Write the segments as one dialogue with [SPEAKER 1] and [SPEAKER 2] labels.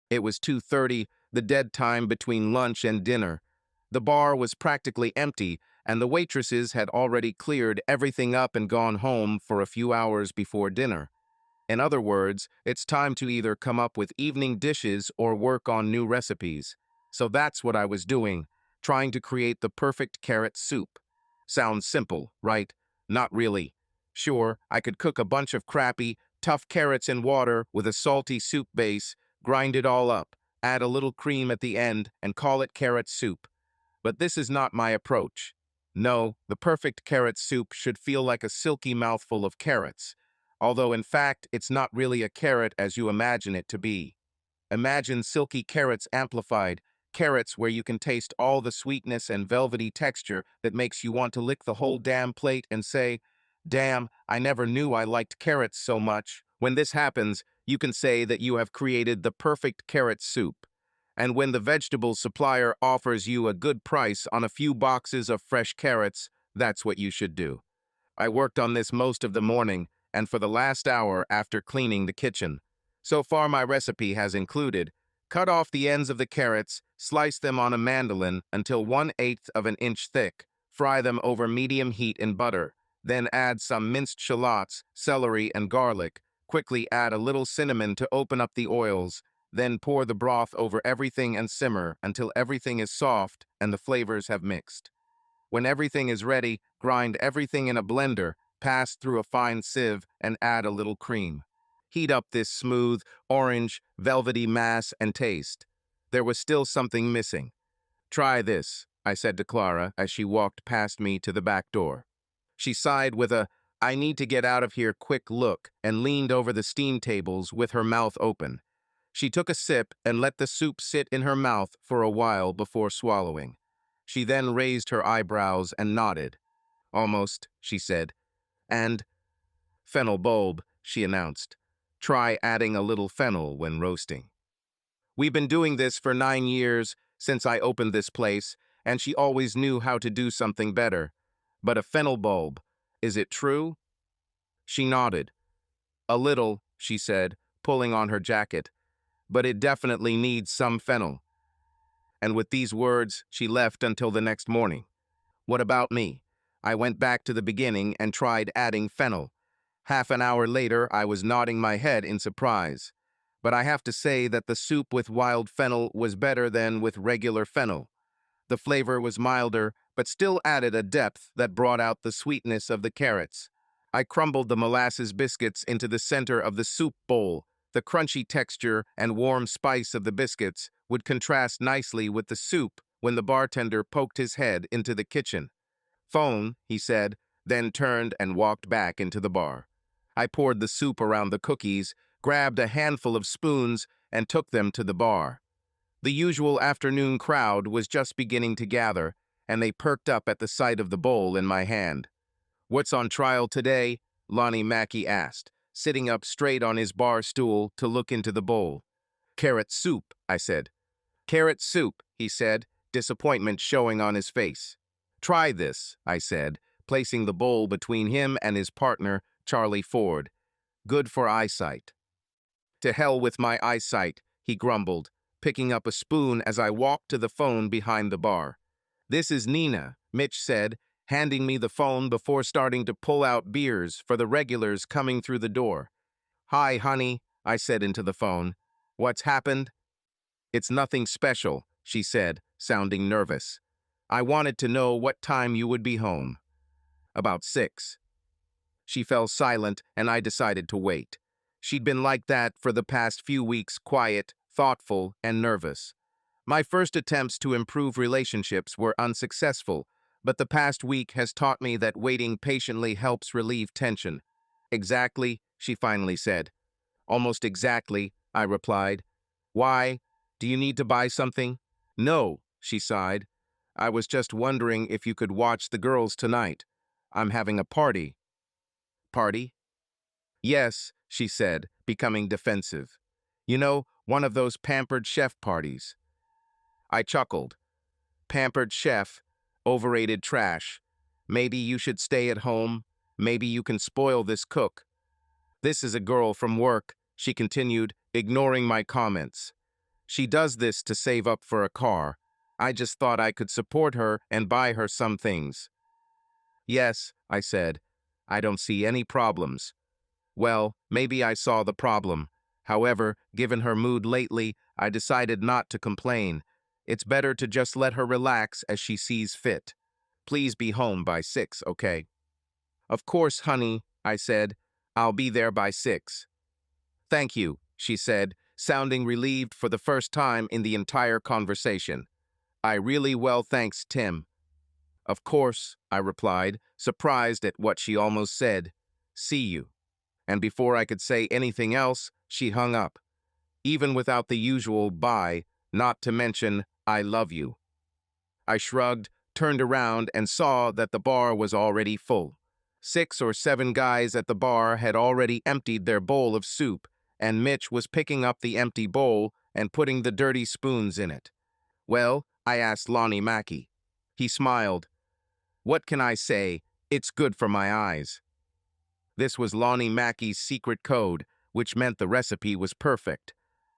[SPEAKER 1] It was 2:30, the dead time between lunch and dinner. The bar was practically empty, and the waitresses had already cleared everything up and gone home for a few hours before dinner. In other words, it's time to either come up with evening dishes or work on new recipes. So that's what I was doing, trying to create the perfect carrot soup. Sounds simple, right? Not really. Sure, I could cook a bunch of crappy, tough carrots in water with a salty soup base, grind it all up, add a little cream at the end, and call it carrot soup. But this is not my approach. No, the perfect carrot soup should feel like a silky mouthful of carrots, although in fact it's not really a carrot as you imagine it to be. Imagine silky carrots amplified, carrots where you can taste all the sweetness and velvety texture that makes you want to lick the whole damn plate and say, "Damn, I never knew I liked carrots so much." When this happens, you can say that you have created the perfect carrot soup. And when the vegetable supplier offers you a good price on a few boxes of fresh carrots, that's what you should do. I worked on this most of the morning and for the last hour after cleaning the kitchen. So far my recipe has included: cut off the ends of the carrots, slice them on a mandolin until 1/8 of an inch thick, fry them over medium heat in butter, then add some minced shallots, celery, and garlic. Quickly add a little cinnamon to open up the oils, then pour the broth over everything and simmer until everything is soft and the flavors have mixed. When everything is ready, grind everything in a blender, pass through a fine sieve, and add a little cream. Heat up this smooth, orange, velvety mass and taste. There was still something missing. "Try this," I said to Clara as she walked past me to the back door. She sighed with a "I need to get out of here" quick look and leaned over the steam tables with her mouth open. She took a sip and let the soup sit in her mouth for a while before swallowing. She then raised her eyebrows and nodded. "Almost," she said. "And fennel bulb," she announced. "Try adding a little fennel when roasting." We've been doing this for 9 years since I opened this place, and she always knew how to do something better. But a fennel bulb, is it true? She nodded. "A little," she said, pulling on her jacket. "But it definitely needs some fennel." And with these words, she left until the next morning. What about me? I went back to the beginning and tried adding fennel. Half an hour later, I was nodding my head in surprise. But I have to say that the soup with wild fennel was better than with regular fennel. The flavor was milder, but still added a depth that brought out the sweetness of the carrots. I crumbled the molasses biscuits into the center of the soup bowl. The crunchy texture and warm spice of the biscuits would contrast nicely with the soup when the bartender poked his head into the kitchen. "Phone," he said, then turned and walked back into the bar. I poured the soup around the cookies, grabbed a handful of spoons, and took them to the bar. The usual afternoon crowd was just beginning to gather, and they perked up at the sight of the bowl in my hand. "What's on trial today?" Lonnie Mackey asked, sitting up straight on his bar stool to look into the bowl. "Carrot soup," I said. "Carrot soup," he said, disappointment showing on his face. "Try this," I said, placing the bowl between him and his partner, Charlie Ford. "Good for eyesight." "To hell with my eyesight," he grumbled, picking up a spoon as I walked to the phone behind the bar. "This is Nina," Mitch said, handing me the phone before starting to pull out beers for the regulars coming through the door. "Hi, honey," I said into the phone. "What's happened?" "It's nothing special," she said, sounding nervous. "I wanted to know what time you would be home." "About 6. She fell silent, and I decided to wait. She'd been like that for the past few weeks, quiet, thoughtful, and nervous. My first attempts to improve relationships were unsuccessful, but the past week has taught me that waiting patiently helps relieve tension. "Exactly," she finally said. "Almost exactly," I replied. "Why? Do you need to buy something?" "No," she sighed. "I was just wondering if you could watch the girls tonight. I'm having a party." "Party?" "Yes," she said, becoming defensive. "You know, one of those pampered chef parties." I chuckled. "Pampered chef, overrated trash. Maybe you should stay at home. Maybe you can spoil this cook." "This is a girl from work," she continued, ignoring my comments. She does this to save up for a car. I just thought I could support her and buy her some things. Yes, I said. I don't see any problems. Well, maybe I saw the problem. However, given her mood lately, I decided not to complain. It's better to just let her relax as she sees fit. Please be home by 6, okay? Of course, honey, I said. I'll be there by 6. Thank you, she said, sounding relieved for the first time in the entire conversation. I really well thanks, Tim. Of course, I replied, surprised at what she almost said. See you. And before I could say anything else, she hung up, even without the usual bye, not to mention, I love you. I shrugged, turned around, and saw that the bar was already full. 6 or 7 guys at the bar had already emptied their bowl of soup, and Mitch was picking up the empty bowl and putting the dirty spoons in it. Well, I asked Lonnie Mackey. He smiled. What can I say? It's good for my eyes. This was Lonnie Mackey's secret code, which meant the recipe was perfect.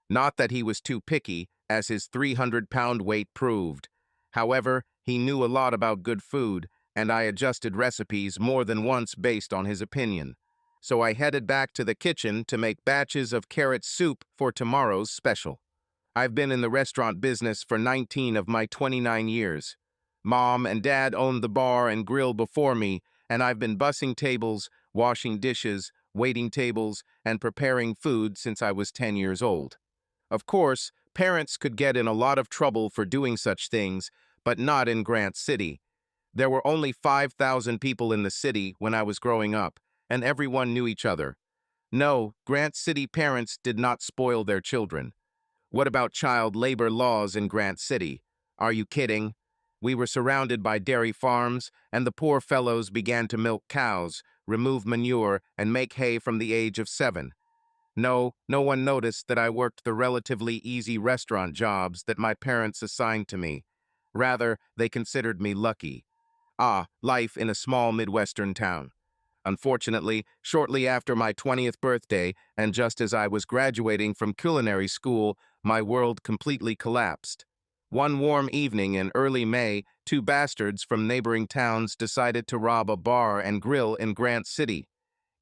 [SPEAKER 1] Not that he was too picky, as his 300-pound weight proved. However, he knew a lot about good food, and I adjusted recipes more than once based on his opinion. So I headed back to the kitchen to make batches of carrot soup for tomorrow's special. I've been in the restaurant business for 19 of my 29 years. Mom and Dad owned the bar and grill before me, and I've been bussing tables, washing dishes, waiting tables, and preparing food since I was 10 years old. Of course, parents could get in a lot of trouble for doing such things, but not in Grant City. There were only 5,000 people in the city when I was growing up, and everyone knew each other. No, Grant City parents did not spoil their children. What about child labor laws in Grant City? Are you kidding? We were surrounded by dairy farms, and the poor fellows began to milk cows, remove manure, and make hay from the age of 7. No, no one noticed that I worked the relatively easy restaurant jobs that my parents assigned to me. Rather, they considered me lucky. Life in a small Midwestern town. Unfortunately, shortly after my 20th birthday, and just as I was graduating from culinary school, my world completely collapsed. One warm evening in early May, 2 bastards from neighboring towns decided to rob a bar and grill in Grant City.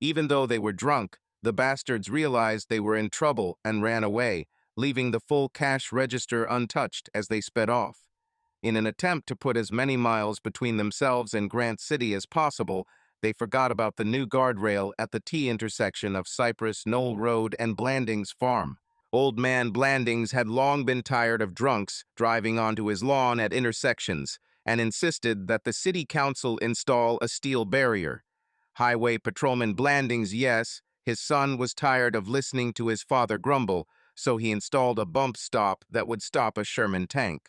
[SPEAKER 1] Even though they were drunk, the bastards realized they were in trouble and ran away, leaving the full cash register untouched as they sped off. In an attempt to put as many miles between themselves and Grant City as possible, they forgot about the new guardrail at the T-intersection of Cypress Knoll Road and Blandings Farm. Old man Blandings had long been tired of drunks driving onto his lawn at intersections and insisted that the city council install a steel barrier. Highway Patrolman Blandings, yes, his son was tired of listening to his father grumble, so he installed a bump stop that would stop a Sherman tank.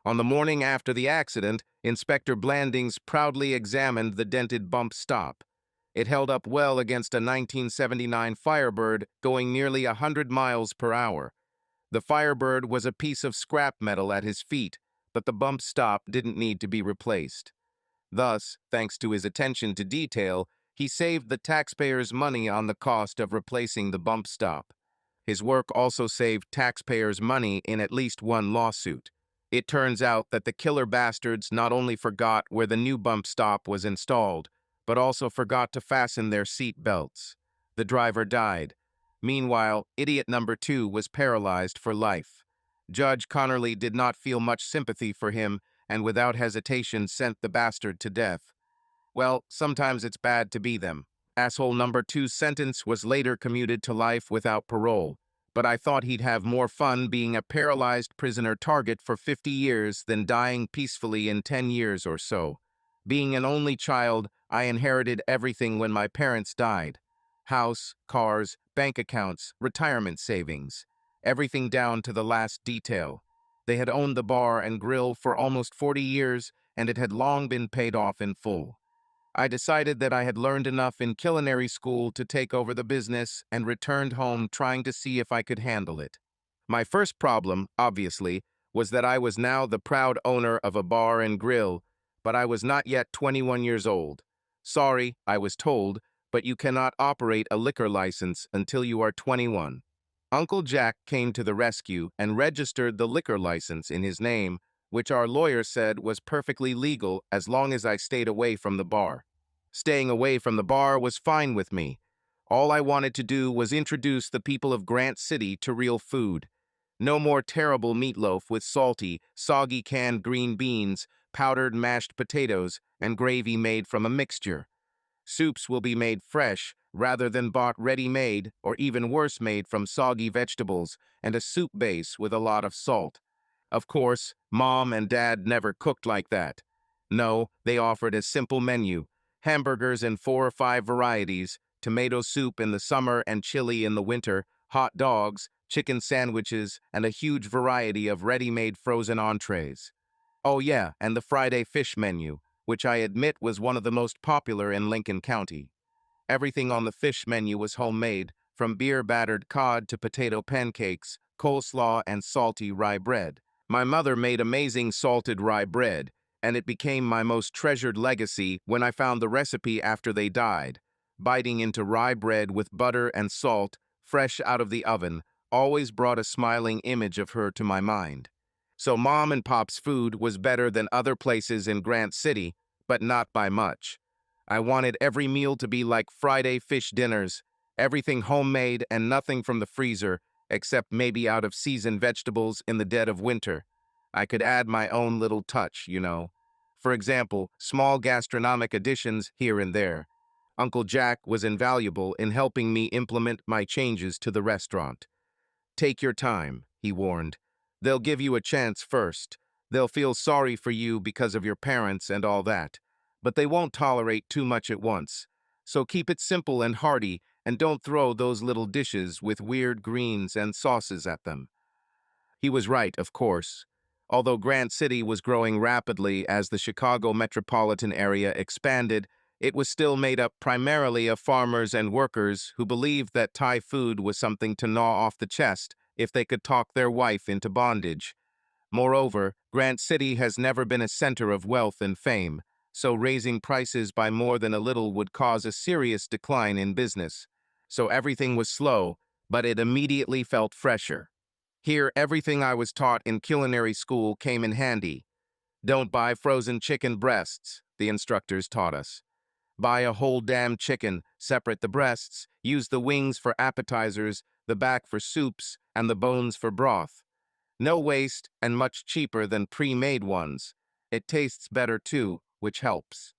[SPEAKER 1] On the morning after the accident, Inspector Blandings proudly examined the dented bump stop. It held up well against a 1979 Firebird going nearly 100 miles per hour. The Firebird was a piece of scrap metal at his feet, but the bump stop didn't need to be replaced. Thus, thanks to his attention to detail, he saved the taxpayers money on the cost of replacing the bump stop. His work also saved taxpayers money in at least one lawsuit. It turns out that the killer bastards not only forgot where the new bump stop was installed, but also forgot to fasten their seat belts. The driver died. Meanwhile, idiot number 2 was paralyzed for life. Judge Connerly did not feel much sympathy for him and without hesitation sent the bastard to death. Well, sometimes it's bad to be them. Asshole number 2's sentence was later commuted to life without parole, but I thought he'd have more fun being a paralyzed prisoner target for 50 years than dying peacefully in 10 years or so. Being an only child, I inherited everything when my parents died. House, cars, bank accounts, retirement savings. Everything down to the last detail. They had owned the bar and grill for almost 40 years, and it had long been paid off in full. I decided that I had learned enough in culinary school to take over the business and returned home trying to see if I could handle it. My first problem, obviously, was that I was now the proud owner of a bar and grill, but I was not yet 21 years old. Sorry, I was told, but you cannot operate a liquor license until you are 21. Uncle Jack came to the rescue and registered the liquor license in his name, which our lawyer said was perfectly legal as long as I stayed away from the bar. Staying away from the bar was fine with me. All I wanted to do was introduce the people of Grant City to real food. No more terrible meatloaf with salty, soggy canned green beans, powdered mashed potatoes, and gravy made from a mixture. Soups will be made fresh rather than bought ready-made or even worse made from soggy vegetables and a soup base with a lot of salt. Of course, Mom and Dad never cooked like that. No, they offered a simple menu: hamburgers in 4 or 5 varieties, tomato soup in the summer and chili in the winter, hot dogs, chicken sandwiches, and a huge variety of ready-made frozen entrees. Oh yeah, and the Friday fish menu, which I admit was one of the most popular in Lincoln County. Everything on the fish menu was homemade, from beer-battered cod to potato pancakes, coleslaw, and salty rye bread. My mother made amazing salted rye bread, and it became my most treasured legacy when I found the recipe after they died. Biting into rye bread with butter and salt, fresh out of the oven, always brought a smiling image of her to my mind. So Mom and Pop's food was better than other places in Grant City, but not by much. I wanted every meal to be like Friday fish dinners, everything homemade and nothing from the freezer, except maybe out-of-season vegetables in the dead of winter. I could add my own little touch, you know. For example, small gastronomic additions here and there. Uncle Jack was invaluable in helping me implement my changes to the restaurant. Take your time, he warned. They'll give you a chance first. They'll feel sorry for you because of your parents and all that. But they won't tolerate too much at once. So keep it simple and hearty, and don't throw those little dishes with weird greens and sauces at them. He was right, of course. Although Grant City was growing rapidly as the Chicago metropolitan area expanded, it was still made up primarily of farmers and workers who believed that Thai food was something to gnaw off the chest if they could talk their wife into bondage. Moreover, Grant City has never been a center of wealth and fame, so raising prices by more than a little would cause a serious decline in business. So everything was slow, but it immediately felt fresher. Here, everything I was taught in culinary school came in handy. Don't buy frozen chicken breasts, the instructors taught us. Buy a whole damn chicken, separate the breasts, use the wings for appetizers, the back for soups, and the bones for broth. No waste and much cheaper than pre-made ones. It tastes better too, which helps.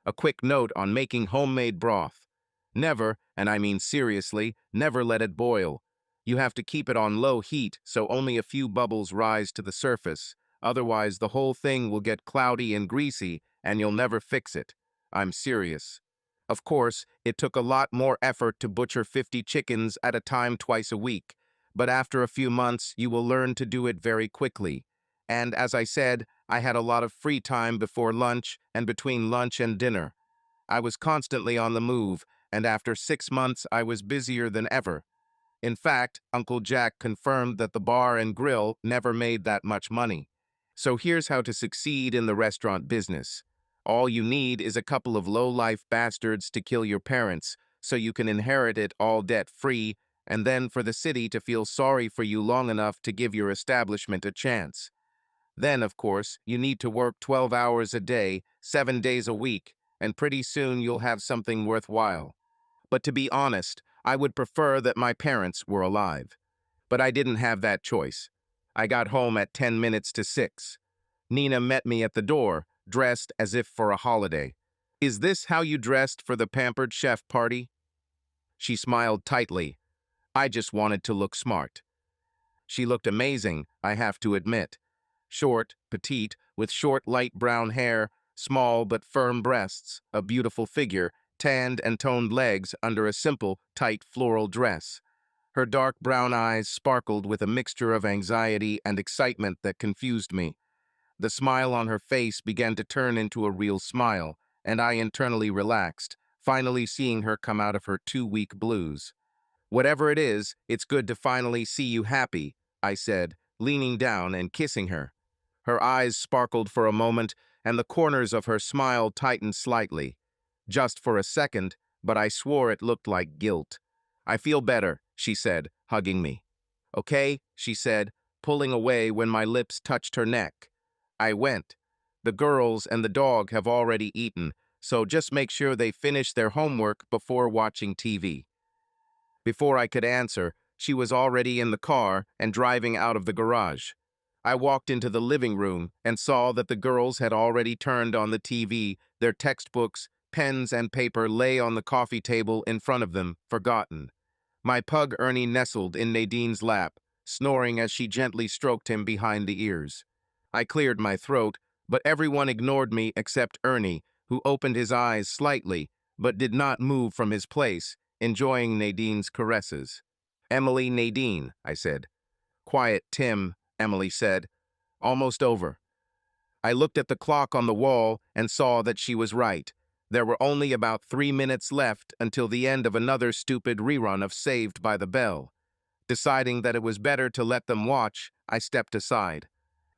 [SPEAKER 1] A quick note on making homemade broth. Never, and I mean seriously, never let it boil. You have to keep it on low heat so only a few bubbles rise to the surface. Otherwise, the whole thing will get cloudy and greasy, and you'll never fix it. I'm serious. Of course, it took a lot more effort to butcher 50 chickens at a time twice a week, but after a few months, you will learn to do it very quickly. And as I said, I had a lot of free time before lunch and between lunch and dinner. I was constantly on the move, and after 6 months, I was busier than ever. In fact, Uncle Jack confirmed that the bar and grill never made that much money. So here's how to succeed in the restaurant business. All you need is a couple of low-life bastards to kill your parents, so you can inherit it all debt-free, and then for the city to feel sorry for you long enough to give your establishment a chance. Then, of course, you need to work 12 hours a day, 7 days a week, and pretty soon you'll have something worthwhile. But to be honest, I would prefer that my parents were alive. But I didn't have that choice. I got home at 10 minutes to 6. Nina met me at the door, dressed as if for a holiday. "Is this how you dressed for the pampered chef party?" She smiled tightly. I just wanted to look smart. She looked amazing, I have to admit. Short, petite, with short light brown hair, small but firm breasts, a beautiful figure, tanned and toned legs under a simple, tight floral dress. Her dark brown eyes sparkled with a mixture of anxiety and excitement that confused me. The smile on her face began to turn into a real smile, and I internally relaxed, finally seeing her come out of her 2-week blues. "Whatever it is, it's good to finally see you happy," I said, leaning down and kissing her. Her eyes sparkled for a moment, and the corners of her smile tightened slightly. Just for a second, but I swore it looked like guilt. "I feel better," she said, hugging me. "Okay," she said, pulling away when my lips touched her neck. I went. "The girls and the dog have already eaten, so just make sure they finish their homework before watching TV." Before I could answer, she was already in the car and driving out of the garage. I walked into the living room and saw that the girls had already turned on the TV, their textbooks, pens, and paper lay on the coffee table in front of them, forgotten. My pug Ernie nestled in Nadine's lap, snoring as she gently stroked him behind the ears. I cleared my throat, but everyone ignored me except Ernie, who opened his eyes slightly, but did not move from his place, enjoying Nadine's caresses. "Emily, Nadine," I said. "Quiet, Tim," Emily said. "Almost over." I looked at the clock on the wall and saw that she was right. There were only about 3 minutes left until the end of another stupid rerun of Saved by the Bell. Deciding that it was better to let them watch, I stepped aside.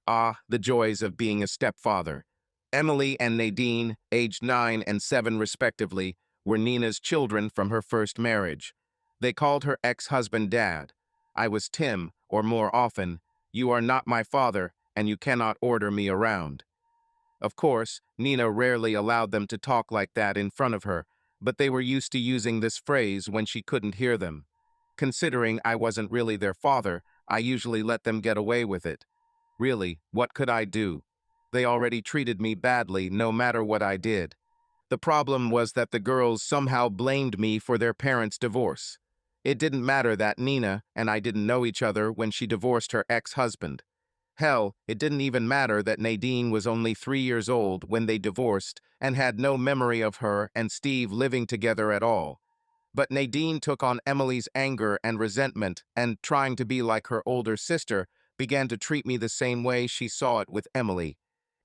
[SPEAKER 1] Ah, the joys of being a stepfather. Emily and Nadine, aged 9 and 7 respectively, were Nina's children from her first marriage. They called her ex-husband Dad. I was Tim, or more often, "You are not my father, and you cannot order me around." Of course, Nina rarely allowed them to talk like that in front of her, but they were used to using this phrase when she couldn't hear them. Considering I wasn't really their father, I usually let them get away with it. Really, what could I do? They already treated me badly no matter what I did. The problem was that the girls somehow blamed me for their parents' divorce. It didn't matter that Nina and I didn't know each other when she divorced her ex-husband. Hell, it didn't even matter that Nadine was only 3 years old when they divorced and had no memory of her and Steve living together at all. But Nadine took on Emily's anger and resentment and, trying to be like her older sister, began to treat me the same way she saw it with Emily.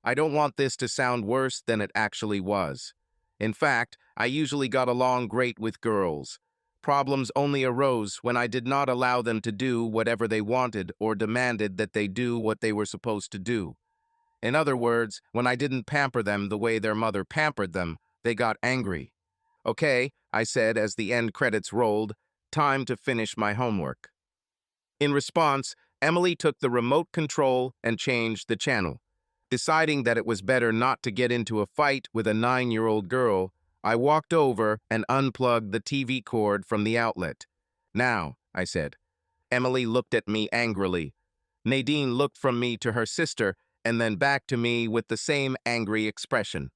[SPEAKER 1] I don't want this to sound worse than it actually was. In fact, I usually got along great with girls. Problems only arose when I did not allow them to do whatever they wanted or demanded that they do what they were supposed to do. In other words, when I didn't pamper them the way their mother pampered them, they got angry. "Okay," I said as the end credits rolled, "time to finish my homework." In response, Emily took the remote control and changed the channel. Deciding that it was better not to get into a fight with a 9-year-old girl, I walked over and unplugged the TV cord from the outlet. "Now," I said. Emily looked at me angrily. Nadine looked from me to her sister and then back to me with the same angry expression.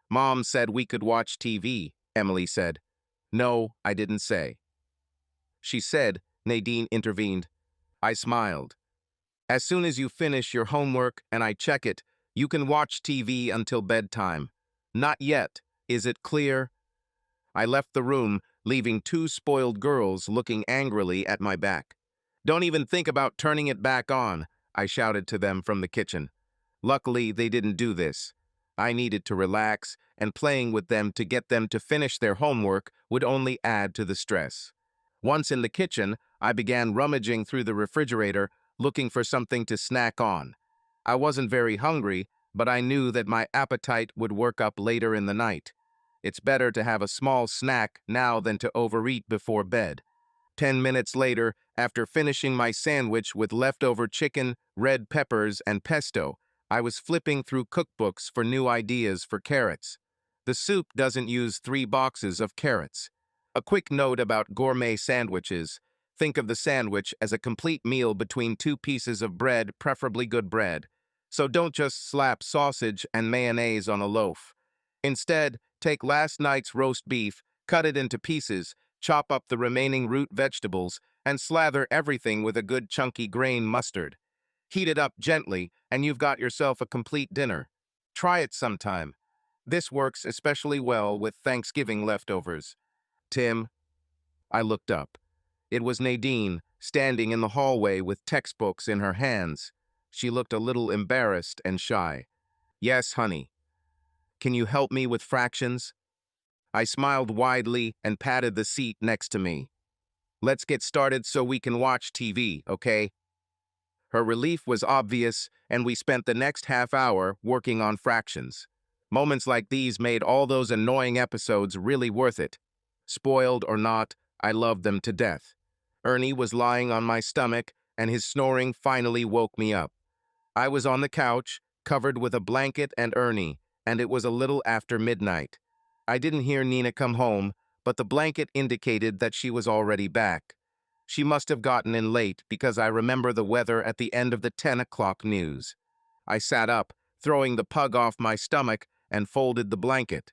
[SPEAKER 1] "Mom said we could watch TV," Emily said. "No, I didn't say." "She said," Nadine intervened. I smiled. "As soon as you finish your homework and I check it, you can watch TV until bedtime." "Not yet. Is it clear?" I left the room, leaving 2 spoiled girls looking angrily at my back. "Don't even think about turning it back on," I shouted to them from the kitchen. Luckily, they didn't do this. I needed to relax, and playing with them to get them to finish their homework would only add to the stress. Once in the kitchen, I began rummaging through the refrigerator, looking for something to snack on. I wasn't very hungry, but I knew that my appetite would work up later in the night. It's better to have a small snack now than to overeat before bed. 10 minutes later, after finishing my sandwich with leftover chicken, red peppers, and pesto, I was flipping through cookbooks for new ideas for carrots. The soup doesn't use 3 boxes of carrots. A quick note about gourmet sandwiches. Think of the sandwich as a complete meal between 2 pieces of bread, preferably good bread. So don't just slap sausage and mayonnaise on a loaf. Instead, take last night's roast beef, cut it into pieces, chop up the remaining root vegetables, and slather everything with a good chunky grain mustard. Heat it up gently, and you've got yourself a complete dinner. Try it sometime. This works especially well with Thanksgiving leftovers. "Tim," I looked up. It was Nadine, standing in the hallway with textbooks in her hands. She looked a little embarrassed and shy. "Yes, honey. Can you help me with fractions?" I smiled widely and patted the seat next to me. "Let's get started so we can watch TV, okay?" Her relief was obvious, and we spent the next half hour working on fractions. Moments like these made all those annoying episodes really worth it. Spoiled or not, I loved them to death. Ernie was lying on my stomach, and his snoring finally woke me up. I was on the couch, covered with a blanket and Ernie, and it was a little after midnight. I didn't hear Nina come home, but the blanket indicated that she was already back. She must have gotten in late because I remember the weather at the end of the 10 o'clock news. I sat up, throwing the pug off my stomach, and folded the blanket.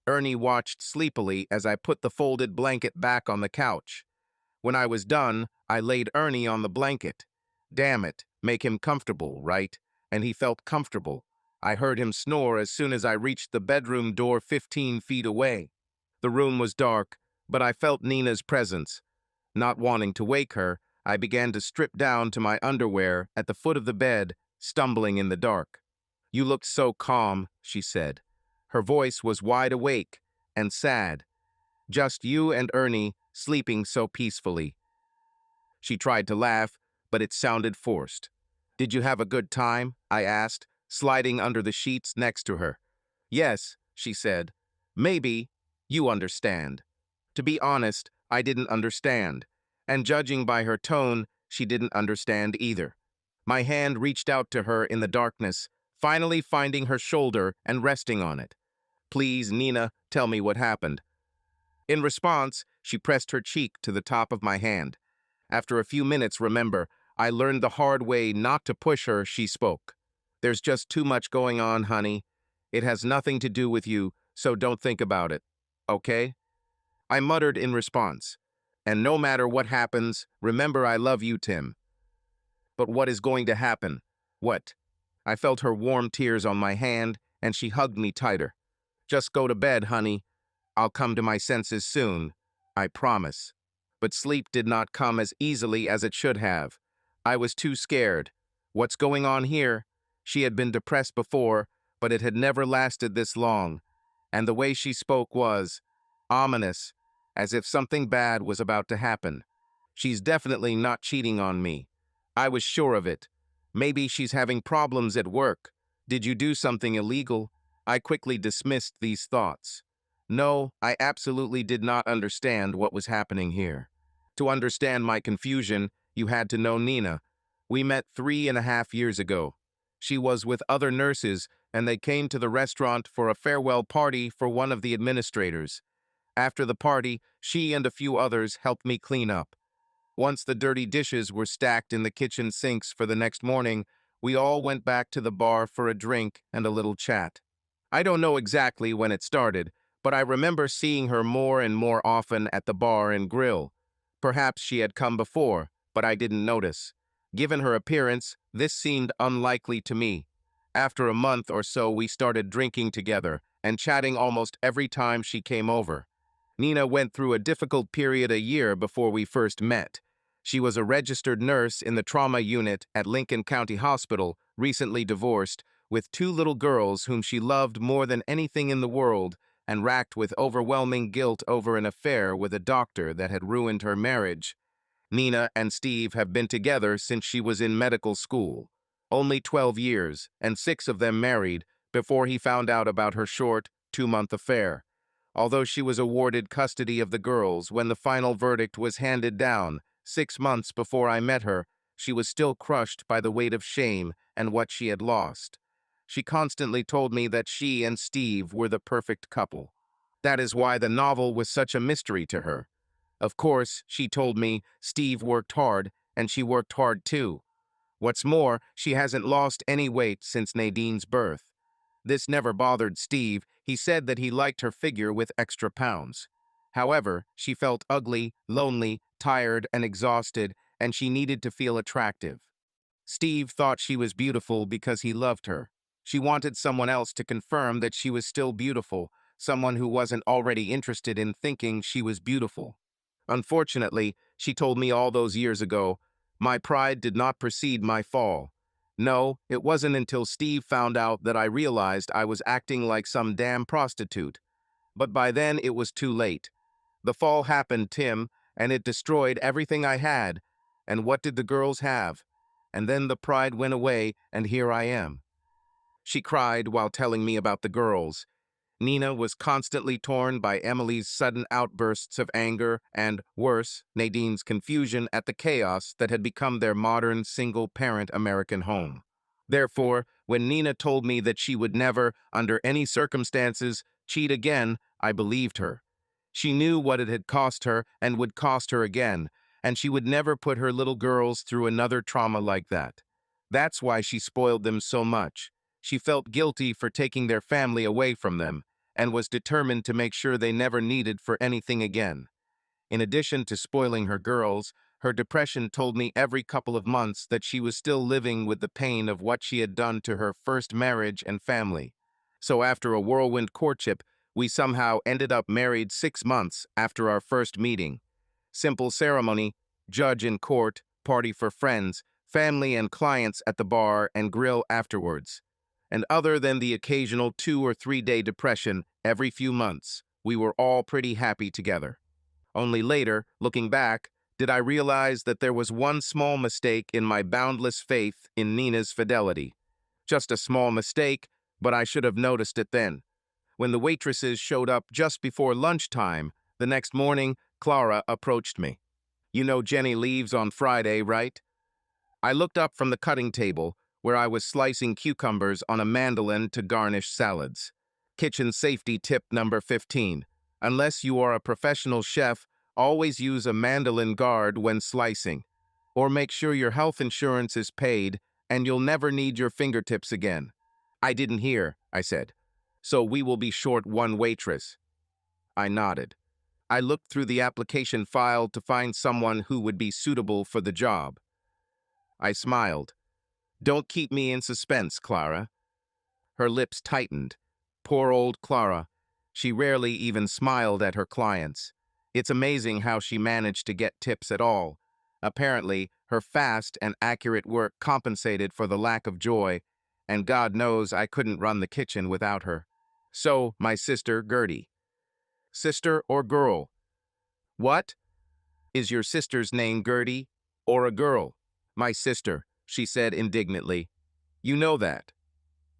[SPEAKER 1] Ernie watched sleepily as I put the folded blanket back on the couch. When I was done, I laid Ernie on the blanket. Damn it, make him comfortable, right? And he felt comfortable. I heard him snore as soon as I reached the bedroom door 15 feet away. The room was dark, but I felt Nina's presence. Not wanting to wake her, I began to strip down to my underwear at the foot of the bed, stumbling in the dark. "You looked so calm," she said. Her voice was wide awake and sad. "Just you and Ernie, sleeping so peacefully." She tried to laugh, but it sounded forced. "Did you have a good time?" I asked, sliding under the sheets next to her. "Yes," she said. "Maybe. You understand." To be honest, I didn't understand. And judging by her tone, she didn't understand either. My hand reached out to her in the darkness, finally finding her shoulder and resting on it. "Please, Nina, tell me what happened." In response, she pressed her cheek to the top of my hand. After a few minutes, remember, I learned the hard way not to push her, she spoke. "There's just too much going on, honey. It has nothing to do with you, so don't think about it. Okay?" I muttered in response. "And no matter what happens, remember I love you, Tim." "But what is going to happen?" "What?" I felt her warm tears on my hand, and she hugged me tighter. "Just go to bed, honey. I'll come to my senses soon. I promise." But sleep did not come as easily as it should have. I was too scared. What's going on here? She had been depressed before, but it had never lasted this long. And the way she spoke was ominous, as if something bad was about to happen. "She's definitely not cheating on me." I was sure of it. "Maybe she's having problems at work. Did you do something illegal?" I quickly dismissed these thoughts. No, I absolutely did not understand what was happening here. To understand my confusion, you had to know Nina. We met 3.5 years ago. She was with other nurses, and they came to the restaurant for a farewell party for one of the administrators. After the party, she and a few others helped me clean up. Once the dirty dishes were stacked in the kitchen sinks for the next morning, we all went back to the bar for a drink and a little chat. I don't know exactly when it started, but I remember seeing her more and more often at the bar and grill. Perhaps she had come before, but I didn't notice. Given her appearance, this seemed unlikely to me. After a month or so, we started drinking together and chatting almost every time she came over. Nina went through a difficult period a year before we first met. She was a registered nurse in the trauma unit at Lincoln County Hospital, recently divorced, with two little girls whom she loved more than anything in the world, and racked with overwhelming guilt over an affair with a doctor that had ruined her marriage. Nina and Steve have been together since she was in medical school. Only 12 years, and 6 of them married, before he found out about her short, 2-month affair. Although she was awarded custody of the girls when the final verdict was handed down 6 months before I met her, she was still crushed by the weight of shame and what she had lost. She constantly told me that she and Steve were the perfect couple. That is why the novel was such a mystery to her. Of course, she told me, Steve worked hard, and she worked hard too. What's more, she hasn't lost any weight since Nadine's birth. This never bothered Steve. He said that he liked her figure with extra pounds. However, she felt ugly, lonely, tired, and exhausted, and she needed to feel attractive. Steve thought she was beautiful because he loved her. She wanted someone else to confirm that she was still beautiful, someone who wasn't already interested in thinking she was beautiful. Unfortunately, she told me all those years ago, my pride did not precede my fall. No, it wasn't until Steve found out that I realized I was acting like some damn prostitute. But by then it was too late. The fall happened, Tim, and it destroyed everything I had. And what did the girls have? And then the pride went away, and here I am. She cried while telling me about the girls. Nina was constantly torn by Emily's sudden outbursts of anger and, worse, Nadine's confusion at the chaos that had become their modern, single-parent American home. Therefore, when Nina told me that she would never, under any circumstances, cheat again, I believed her. She knew what it had cost her and would cost her again, and she would never put her little girls through another trauma like that. That's why she spoiled them so much. She felt guilty for taking their family away from them, and was determined to make sure they never needed for anything again. In addition to spoiling her girls, her depression told me every couple of months that she was still living with the pain of what she had done to her first marriage and family. So after a whirlwind courtship, we somehow ended up married 6 months after our first meeting. Simple ceremony, judge in court, party for friends, family and clients at the bar and grill afterwards. And other than the occasional 2 or 3 day depression every few months, we were all pretty happy together. Only later, looking back, did I realize that there was one small mistake in my boundless faith in Nina's fidelity. Just a small mistake, but I should have noticed it then. When the waitresses showed up just before lunchtime, the next morning, Clara approached me. "You know Jenny leaves on Friday, right?" I looked up from the cutting table, where I was slicing cucumbers on a mandolin to garnish salads. Kitchen safety tip number 15. Unless you are a professional chef, always use a mandolin guard when slicing. Or make sure your health insurance is paid, and you'll never need your fingertips again. "I didn't hear," I said. "So we will be short one waitress." I nodded. I looked through the application file to find someone who would be suitable for the job. I smiled. "Don't keep me in suspense, Clara." Her lips tightened. Poor old Clara. She rarely even smiled at her clients. It's amazing how she managed to get tips at all. Apparently, her fast and accurate work compensated for the lack of joy, and God knows I couldn't run the kitchen without her. So, my sister, Gertie. Sister or girl? What? Is your sister's name Gertie? Or a girl? "My sister," she said indignantly. "You know that."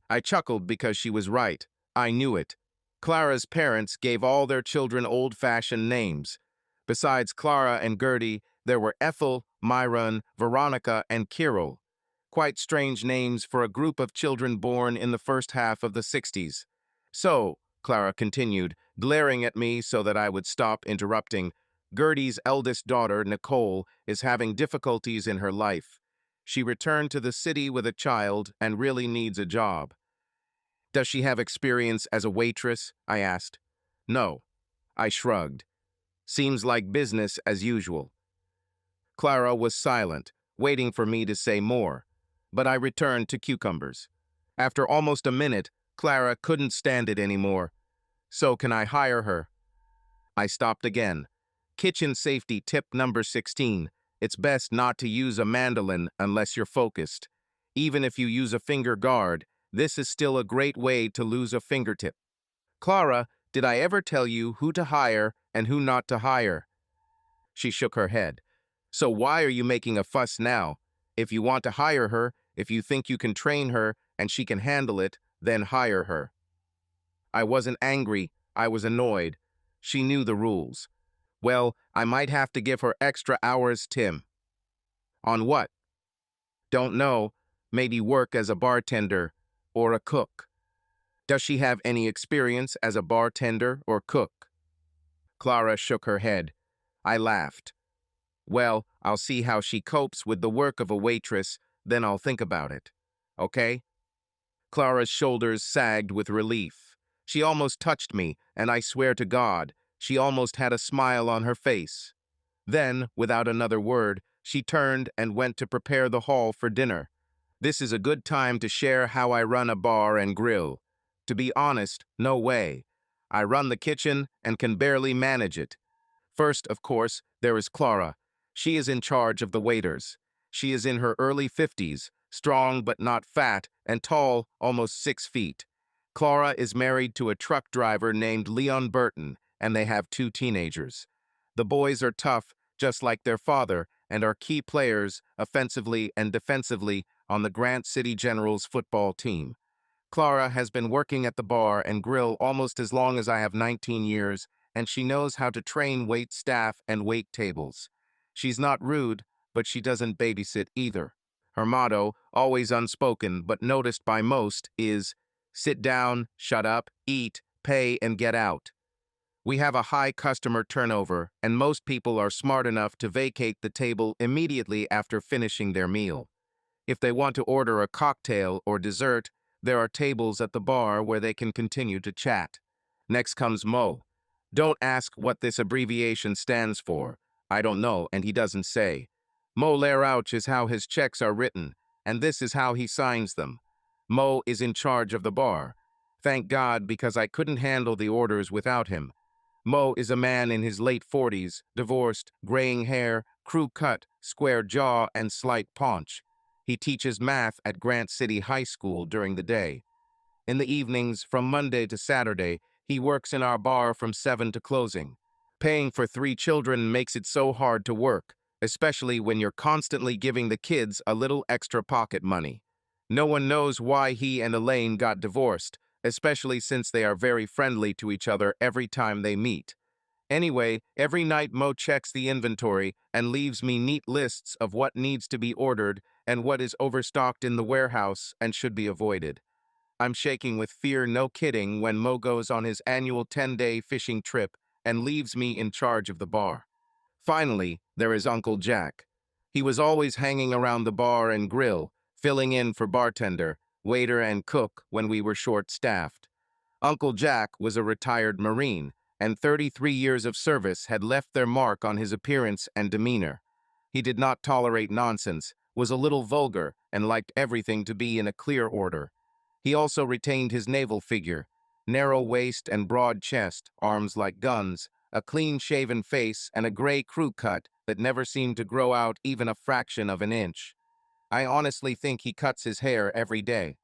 [SPEAKER 1] I chuckled because she was right. I knew it. Clara's parents gave all their children old-fashioned names. Besides Clara and Gertie, there were Ethel, Myron, Veronica, and Kirill. Quite strange names for a group of children born in the first half of the 60s. "So," Clara continued, glaring at me so that I would stop interrupting, "Gertie's eldest daughter, Nicole, is having difficulties in her life. She returned to the city with a child and really needs a job." "Does she have experience as a waitress?" I asked. "No." I shrugged. "Seems like business as usual." Clara was silent, waiting for me to say more, but I returned to cucumbers. After almost a minute, Clara couldn't stand it anymore. "So can I hire her?" I stopped again. Kitchen safety tip number 16. It's best not to use a mandolin unless you're focused. Even if you use a finger guard, this is still a great way to lose a fingertip. "Clara, did I ever tell you who to hire and who not to hire?" She shook her head. "So why are you making a fuss now? If you want to hire her, if you think you can train her and she can handle it, then hire her." I wasn't angry, I was annoyed. She knew the rules. "Well, I might have to give her extra hours, Tim." "On what?" "Don't know. Maybe work as a bartender or a cook." "Does she have any experience as a bartender or cook?" Clara shook her head. I laughed. "Well, I'll see how she copes with the work of a waitress, then I'll think about it. Okay?" Clara's shoulders sagged with relief. She almost touched me, and I swear to God, she almost had a smile on her face. Then, without another word, she turned and went to prepare the hall for dinner. This is a good time to share how I run a bar and grill. To be honest, no way. I run the kitchen and can barely manage it. First, of course, there is Clara. She is in charge of the waiters. She is in her early 50s, strong but not fat, and tall, almost 6 feet. Clara is married to a truck driver named Leon Burton, and they have 2 teenagers. The boys are tough, just like their father, and are key players, offensively and defensively, on the Grant City Generals football team. Clara has been working at the bar and grill almost as long as I have 19 years, and she knows how to train wait staff and wait tables. She's not rude, but she doesn't babysit either. Her motto, always unspoken but noticed by most, is sit down, shut up, eat, pay, and get out. We have a high customer turnover, and most people are smart enough to vacate the table immediately after finishing their meal. If they want to order a cocktail or dessert, there are tables at the bar where they can continue to chat. Next comes Mo. Don't ask what this abbreviation stands for. I don't know, and he doesn't say. Mo Lerouch is how his checks are written, and this is how he signs them. Mo is in charge of the bar. Thank God, because I couldn't handle the orders without him. Mo is a man in his late 40s, divorced, graying hair, crew cut, square jaw, and slight paunch. He teaches math at Grant City High School during the day. In the evenings, from Monday to Saturday, he works in our bar from 7 to closing. Paying for 3 children makes it so hard to work, especially when you're constantly giving the kids a little extra pocket money. No one knows why he and Elaine got divorced, especially since they are very friendly to each other every time they meet. Anyway, every night Mo checks the inventory and leaves me neat lists of what needs to be ordered and what is overstocked in the warehouse and should be avoided. I'm shaking with fear, no kidding, when Mo goes on his annual 10-day fishing trip and leaves me in charge of the bar. Finally, there is Uncle Jack. He was always hanging around the bar and grill, filling in for bartender, waiter, and cook when we were short-staffed. Uncle Jack was a retired Marine, and 33 years of service had left their mark on his appearance and demeanor. He did not tolerate nonsense, was a little vulgar, and liked everything to be in a clear order. He also retained his naval figure, narrow waist and broad chest, arms like guns, a clean-shaven face, and a gray crew cut that never seemed to grow out even a fraction of an inch. I honestly think he cuts his hair every day.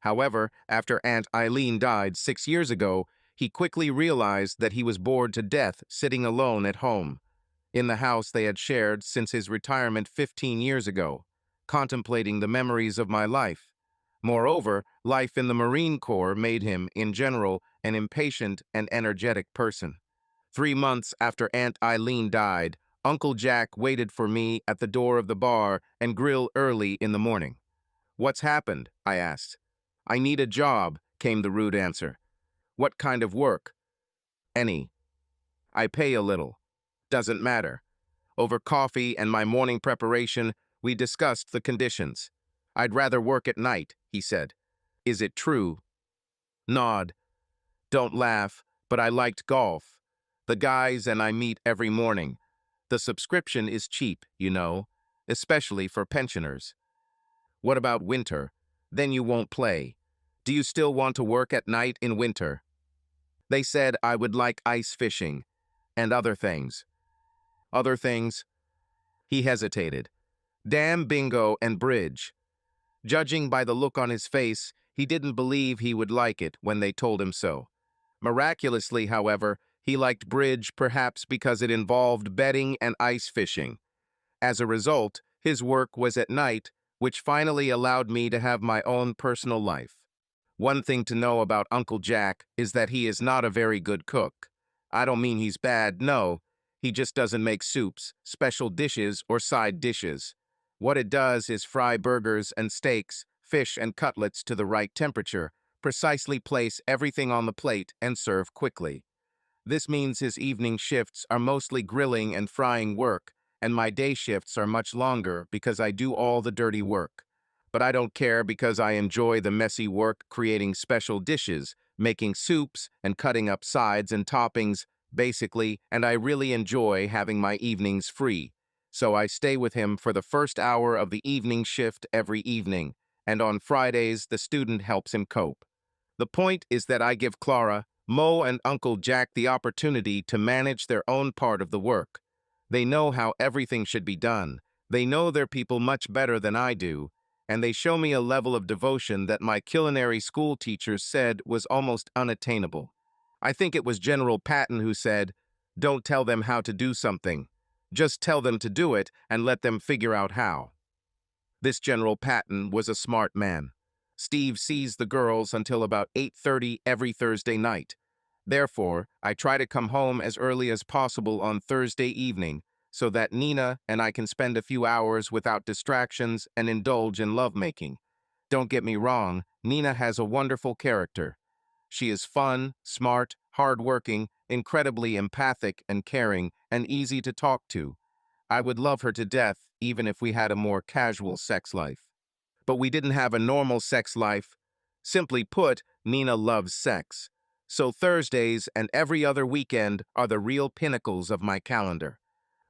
[SPEAKER 1] However, after Aunt Eileen died 6 years ago, he quickly realized that he was bored to death sitting alone at home, in the house they had shared since his retirement 15 years ago, contemplating the memories of my life. Moreover, life in the Marine Corps made him, in general, an impatient and energetic person. 3 months after Aunt Eileen died, Uncle Jack waited for me at the door of the bar and grill early in the morning. "What's happened?" I asked. "I need a job," came the rude answer. "What kind of work?" "Any. I pay a little." "Doesn't matter." Over coffee and my morning preparation, we discussed the conditions. "I'd rather work at night," he said. "Is it true?" Nod. "Don't laugh, but I liked golf. The guys and I meet every morning. The subscription is cheap, you know, especially for pensioners." "What about winter? Then you won't play. Do you still want to work at night in winter?" They said I would like ice fishing and other things. Other things? He hesitated. Damn bingo and bridge. Judging by the look on his face, he didn't believe he would like it when they told him so. Miraculously, however, he liked bridge perhaps because it involved betting and ice fishing. As a result, his work was at night, which finally allowed me to have my own personal life. One thing to know about Uncle Jack is that he is not a very good cook. I don't mean he's bad, no. He just doesn't make soups, special dishes, or side dishes. What it does is fry burgers and steaks, fish and cutlets to the right temperature, precisely place everything on the plate, and serve quickly. This means his evening shifts are mostly grilling and frying work, and my day shifts are much longer because I do all the dirty work. But I don't care because I enjoy the messy work creating special dishes, making soups, and cutting up sides and toppings, basically, and I really enjoy having my evenings free. So I stay with him for the first hour of the evening shift every evening, and on Fridays the student helps him cope. The point is that I give Clara, Mo, and Uncle Jack the opportunity to manage their own part of the work. They know how everything should be done. They know their people much better than I do, and they show me a level of devotion that my culinary school teachers said was almost unattainable. I think it was General Patton who said, "Don't tell them how to do something. Just tell them to do it and let them figure out how." This General Patton was a smart man. Steve sees the girls until about 8:30 every Thursday night. Therefore, I try to come home as early as possible on Thursday evening so that Nina and I can spend a few hours without distractions and indulge in lovemaking. Don't get me wrong, Nina has a wonderful character. She is fun, smart, hardworking, incredibly empathic and caring, and easy to talk to. I would love her to death even if we had a more casual sex life. But we didn't have a normal sex life. Simply put, Nina loves sex. So Thursdays and every other weekend are the real pinnacles of my calendar.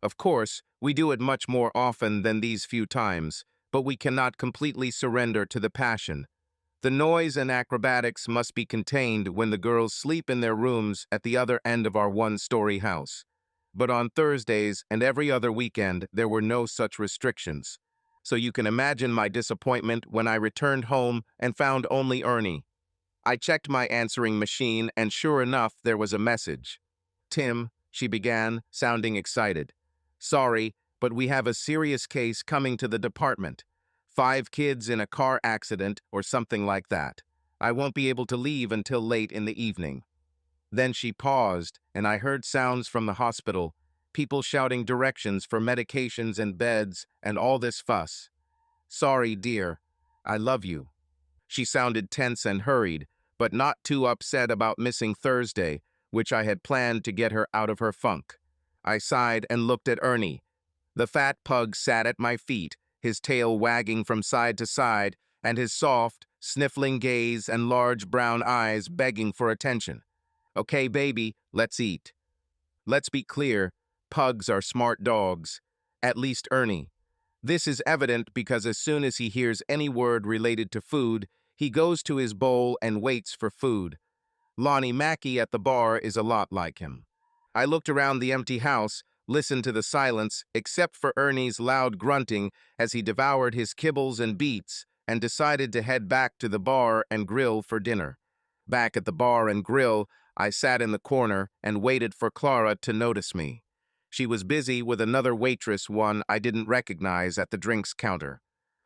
[SPEAKER 1] Of course, we do it much more often than these few times, but we cannot completely surrender to the passion. The noise and acrobatics must be contained when the girls sleep in their rooms at the other end of our one-story house. But on Thursdays and every other weekend, there were no such restrictions. So you can imagine my disappointment when I returned home and found only Ernie. I checked my answering machine, and sure enough, there was a message. "Tim," she began, sounding excited. "Sorry, but we have a serious case coming to the department. 5 kids in a car accident or something like that. I won't be able to leave until late in the evening." Then she paused, and I heard sounds from the hospital, people shouting directions for medications and beds and all this fuss. "Sorry, dear. I love you." She sounded tense and hurried, but not too upset about missing Thursday, which I had planned to get her out of her funk. I sighed and looked at Ernie. The fat pug sat at my feet, his tail wagging from side to side, and his soft, sniffling gaze and large brown eyes begging for attention. "Okay, baby, let's eat." Let's be clear, pugs are smart dogs. At least Ernie. This is evident because as soon as he hears any word related to food, he goes to his bowl and waits for food. Lonnie Mackey at the bar is a lot like him. I looked around the empty house, listened to the silence, except for Ernie's loud grunting as he devoured his kibbles and beets, and decided to head back to the bar and grill for dinner. Back at the bar and grill, I sat in the corner and waited for Clara to notice me. She was busy with another waitress, one I didn't recognize, at the drinks counter.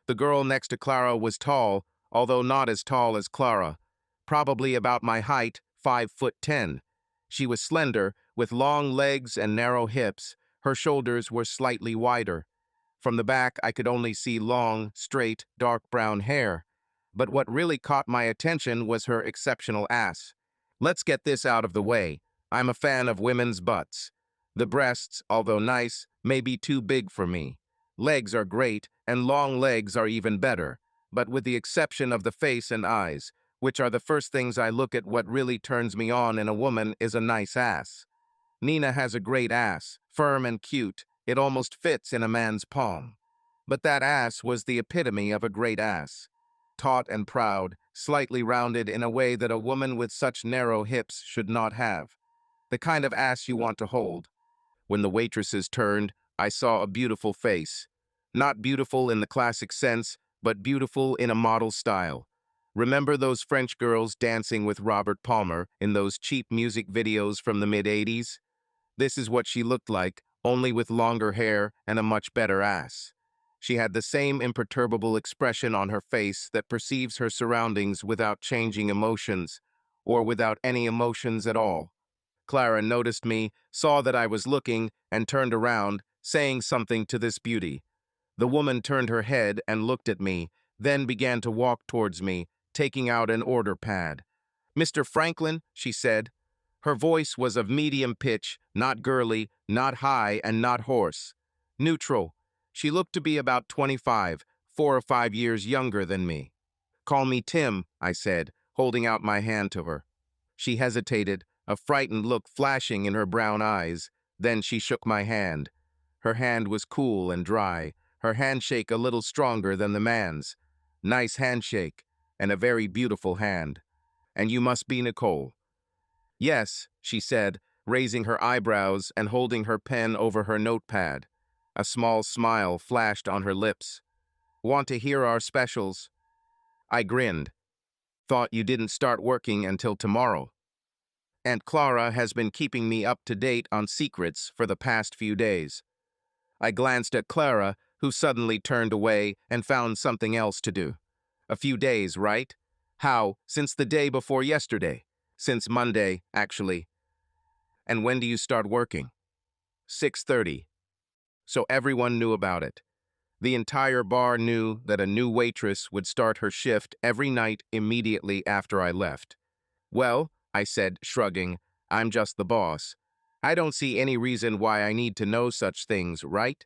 [SPEAKER 1] The girl next to Clara was tall, although not as tall as Clara. Probably about my height, 5'10". She was slender, with long legs and narrow hips. Her shoulders were slightly wider. From the back, I could only see long, straight, dark brown hair. But what really caught my attention was her exceptional ass. Let's get this out of the way. I'm a fan of women's butts. The breasts, although nice, may be too big for me. Legs are great, and long legs are even better. But with the exception of the face and eyes, which are the first things I look at, what really turns me on in a woman is a nice ass. Nina has a great ass, firm and cute. It almost fits in a man's palm. But that ass was the epitome of a great ass. Taut and proud, slightly rounded in a way that a woman with such narrow hips should not have. The kind of ass you want to hold. When the waitresses turned, I saw a beautiful face. Not beautiful in the classic sense, but beautiful in a model style. Remember those French girls dancing with Robert Palmer in those cheap music videos from the mid-80s? This is what she looked like, only with longer hair and a much better ass. She had the same imperturbable expression on her face that perceives her surroundings without changing emotions, or without any emotions at all. Clara noticed me, saw that I was looking, and turned around, saying something to this beauty. The woman turned her head and looked at me, then began to walk towards me, taking out an order pad. "Mr. Franklin," she said. Her voice was of medium pitch, not girly, not high, and not hoarse. Neutral. She looked to be about 25, 4 or 5 years younger than me. "Call me Tim," I said, holding out my hand to her. She hesitated, a frightened look flashing in her brown eyes. Then she shook my hand. Her hand was cool and dry, her handshake a little stronger than the man's. Nice handshake, and a very beautiful hand. "And you must be Nicole." "Yes," she said, raising her eyebrows and holding her pen over her notepad. A small smile flashed on her lips. "Want to hear our specials?" I grinned. "Thought you didn't start working until tomorrow." "Aunt Clara has been keeping me up to date on secrets for the past few days." I glanced at Clara, who suddenly turned away and found something else to do. A few days, right? How? Since the day before yesterday. Since Monday, actually. And when do you start working? 6:30. So everyone knew about it. The entire bar knew that a new waitress would start her shift every night immediately after I left. Well, I said, shrugging, I'm just the boss. I don't see any reason why I need to know such things, right?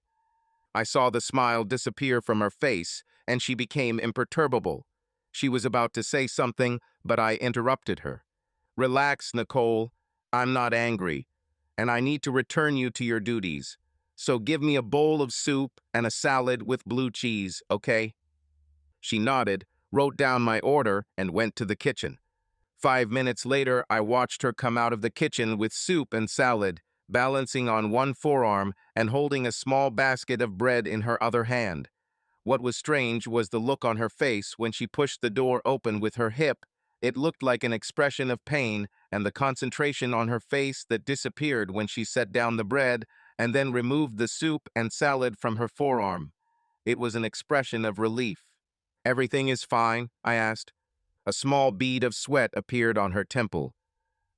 [SPEAKER 1] I saw the smile disappear from her face, and she became imperturbable. She was about to say something, but I interrupted her. Relax, Nicole. I'm not angry, and I need to return you to your duties. So give me a bowl of soup and a salad with blue cheese, okay? She nodded, wrote down my order, and went to the kitchen. 5 minutes later, I watched her come out of the kitchen with soup and salad, balancing on one forearm and holding a small basket of bread in her other hand. What was strange was the look on her face when she pushed the door open with her hip. It looked like an expression of pain, and the concentration on her face that disappeared when she set down the bread and then removed the soup and salad from her forearm. It was an expression of relief. Everything is fine? I asked. A small bead of sweat appeared on her temple.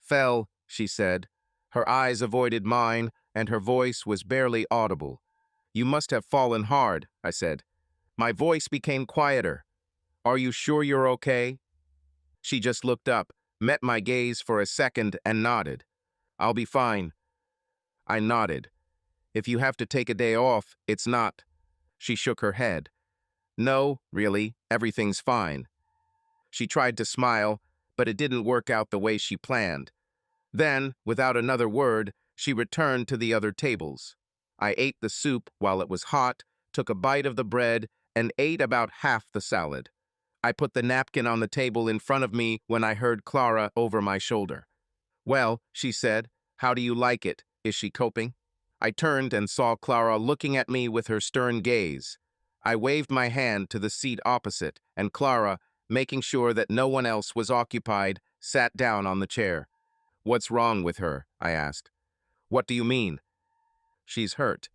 [SPEAKER 1] Fell, she said. Her eyes avoided mine, and her voice was barely audible. You must have fallen hard, I said. My voice became quieter. Are you sure you're okay? She just looked up, met my gaze for a second, and nodded. I'll be fine. I nodded. If you have to take a day off, it's not. She shook her head. No, really, everything's fine. She tried to smile, but it didn't work out the way she planned. Then, without another word, she returned to the other tables. I ate the soup while it was hot, took a bite of the bread, and ate about half the salad. I put the napkin on the table in front of me when I heard Clara over my shoulder. Well, she said, how do you like it? Is she coping? I turned and saw Clara looking at me with her stern gaze. I waved my hand to the seat opposite, and Clara, making sure that no one else was occupied, sat down on the chair. What's wrong with her? I asked. What do you mean? She's hurt.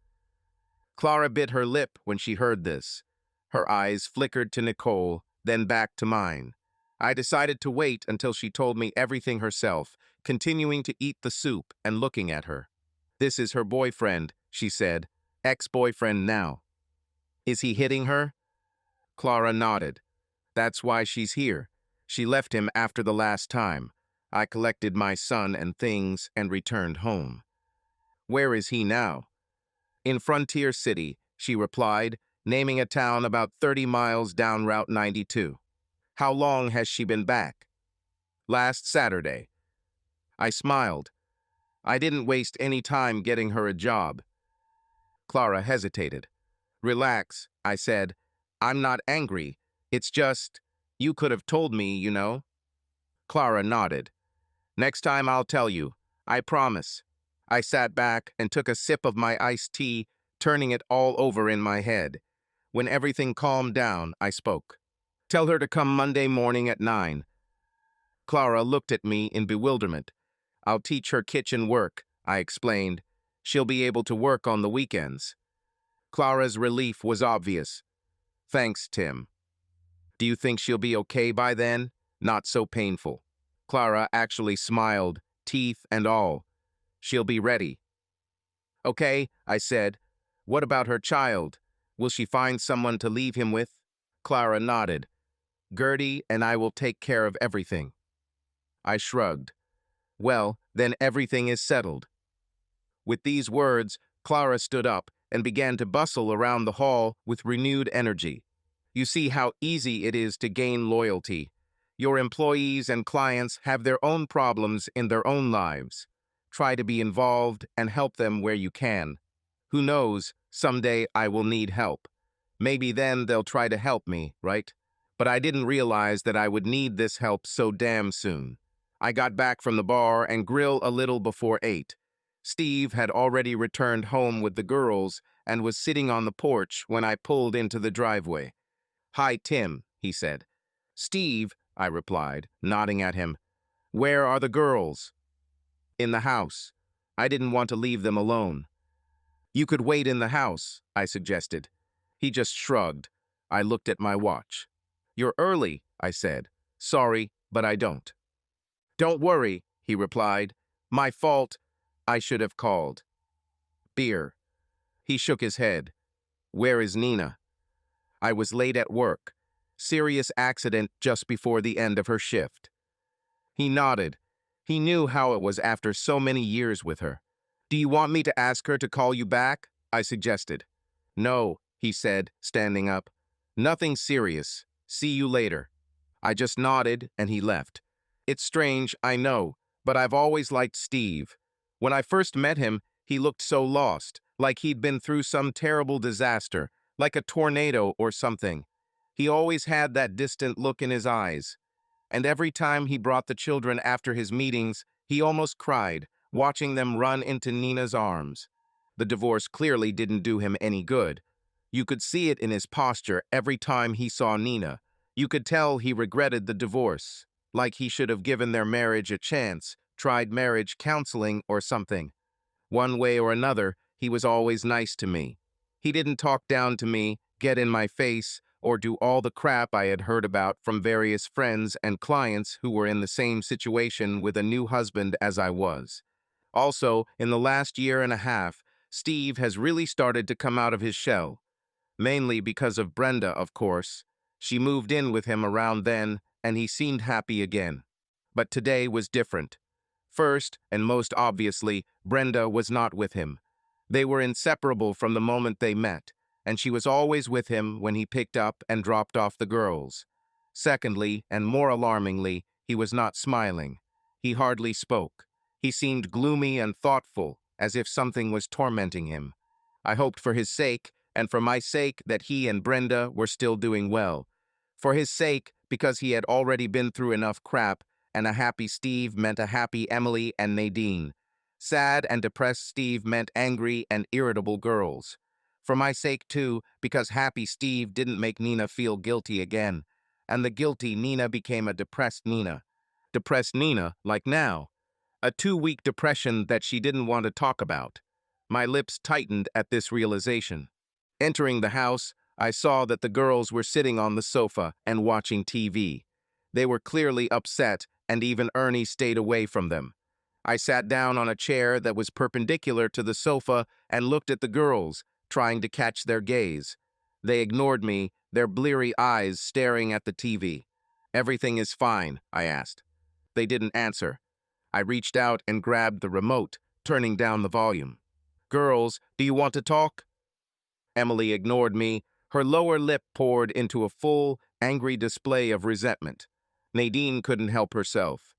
[SPEAKER 1] Clara bit her lip when she heard this. Her eyes flickered to Nicole, then back to mine. I decided to wait until she told me everything herself, continuing to eat the soup and looking at her. This is her boyfriend, she said. Ex-boyfriend now. Is he hitting her? Clara nodded. That's why she's here. She left him after the last time. I collected my son and things and returned home. Where is he now? In Frontier City, she replied, naming a town about 30 miles down Route 92. How long has she been back? Last Saturday. I smiled. I didn't waste any time getting her a job. Clara hesitated. Relax, I said. I'm not angry. It's just, you could have told me, you know. Clara nodded. Next time I'll tell you. I promise. I sat back and took a sip of my iced tea, turning it all over in my head. When everything calmed down, I spoke. Tell her to come Monday morning at 9. Clara looked at me in bewilderment. I'll teach her kitchen work, I explained. She'll be able to work on the weekends. Clara's relief was obvious. Thanks, Tim. Do you think she'll be okay by then? Not so painful. Clara actually smiled, teeth and all. She'll be ready. Okay, I said. What about her child? Will she find someone to leave him with? Clara nodded. Gertie and I will take care of everything. I shrugged. Well, then everything is settled. With these words, Clara stood up and began to bustle around the hall with renewed energy. You see how easy it is to gain loyalty. Your employees and clients have their own problems in their own lives. Try to be involved and help them where you can. Who knows, someday I will need help. Maybe then they'll try to help me, right? But I didn't realize that I would need this help so damn soon. I got back from the bar and grill a little before 8. Steve had already returned home with the girls and was sitting on the porch when I pulled into the driveway. Hi, Tim, he said. Steve, I replied, nodding at him. Where are the girls? In the house. I didn't want to leave them alone. You could wait in the house, I suggested. He just shrugged. I looked at my watch. You're early, I said. Sorry, but I don't. Don't worry, he replied. My fault. I should have called. Beer. He shook his head. Where is Nina? I was late at work. Serious accident just before the end of her shift. He nodded. He knew how it was after so many years with her. Do you want me to ask her to call you back? I suggested. No, he said, standing up. Nothing serious. See you later. I just nodded and he left. It's strange, I know, but I've always liked Steve. When I first met him, he looked so lost, like he'd been through some terrible disaster, like a tornado or something. He always had that distant look in his eyes. And every time he brought the children after his meetings, he almost cried, watching them run into Nina's arms. The divorce clearly didn't do him any good. You could see it in his posture every time he saw Nina. You could tell he regretted the divorce, like he should have given their marriage a chance, tried marriage counseling or something. One way or another, he was always nice to me. He didn't talk down to me, get in my face, or do all the crap I had heard about from various friends and clients who were in the same situation with a new husband as I was. Also, in the last year and a half, Steve has really started to come out of his shell. Mainly because of Brenda, of course. She moved in with him around then, and he seemed happy again. But today was different. First, and most obviously, Brenda was not with him. They were inseparable from the moment they met, and she was always with him when he picked up and dropped off the girls. Secondly, and more alarmingly, he was not smiling. He hardly spoke. He seemed gloomy and thoughtful, as if something was tormenting him. I hoped for his sake, and for my sake, that he and Brenda were still doing well. For his sake, because he had already been through enough crap, and a happy Steve meant a happy Emily and Nadine. Sad and depressed Steve meant angry and irritable girls. For my sake, too, because happy Steve didn't make Nina feel guilty again, and the guilty Nina became a depressed Nina. Depressed Nina, like now. A 2-week depression that she didn't want to talk about. My lips tightened at this realization. Entering the house, I saw that the girls were sitting on the sofa and watching TV. They were clearly upset, and even Ernie stayed away from them. I sat down on a chair that was perpendicular to the sofa and looked at the girls, trying to catch their gaze. They ignored me, their bleary eyes staring at the TV. Everything is fine, I asked. They didn't answer. I reached out and grabbed the remote, turning down the volume. Girls, do you want to talk? Emily ignored me. Her lower lip poured into a full, angry display of resentment. Nadine couldn't help herself.